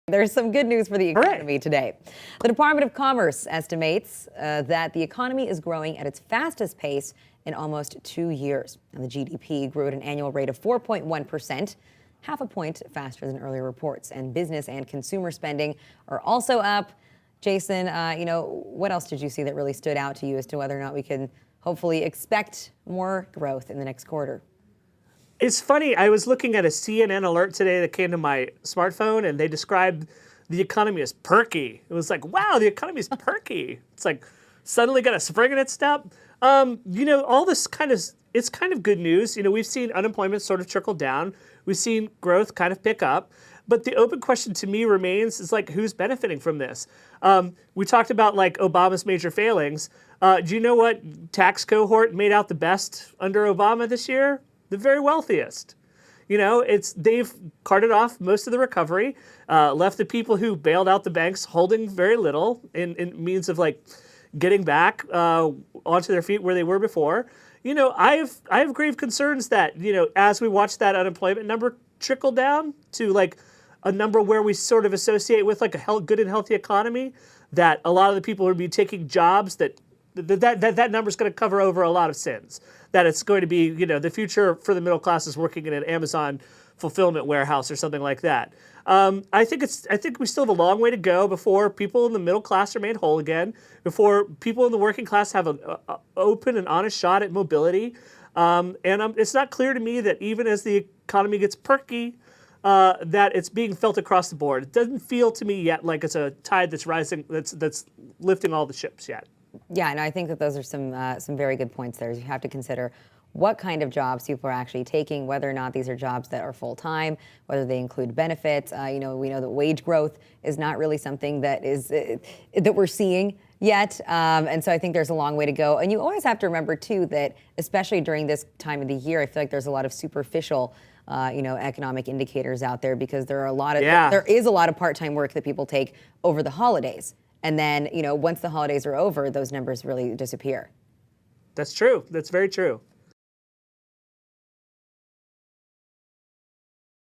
There's some good news for the Hooray. economy today. The Department of Commerce estimates that the economy is growing at its fastest pace in almost 2 years. And the GDP grew at an annual rate of 4.1%, half a point faster than earlier reports. And business and consumer spending are also up. Jason, what else did you see that really stood out to you as to whether or not we can hopefully expect more growth in the next quarter? It's funny, I was looking at a CNN alert today that came to my smartphone, and they described the economy as perky. It was like, wow, the economy is perky. It's like suddenly got a spring in its step. All this it's kind of good news. We've seen unemployment sort of trickle down. We've seen growth kind of pick up. But the open question to me remains is like, who's benefiting from this? We talked about like Obama's major failings. Do you know what tax cohort made out the best under Obama this year? The very wealthiest. They've carted off most of the recovery, left the people who bailed out the banks holding very little in means of like getting back onto their feet where they were before. I have grave concerns that, as we watch that unemployment number trickle down to like a number where we sort of associate with like a good and healthy economy, that a lot of the people would be taking jobs that number is going to cover over a lot of sins. That it's going to be, the future for the middle class is working in an Amazon fulfillment warehouse or something like that. I think we still have a long way to go before people in the middle class are made whole again, before people in the working class have an open and honest shot at mobility. It's not clear to me that even as the economy gets perky, that it's being felt across the board. It doesn't feel to me yet like it's a tide that's rising, that's lifting all the ships yet. Yeah, and I think that those are some very good points there. You have to consider what kind of jobs people are actually taking, whether or not these are jobs that are full-time, whether they include benefits. We know that wage growth is not really something that is that we're seeing yet, and so I think there's a long way to go. And you always have to remember too that, especially during this time of the year, I feel like there's a lot of superficial economic indicators out there, because there is a lot of part-time work that people take over the holidays. And then, once the holidays are over, those numbers really disappear. That's true. That's very true.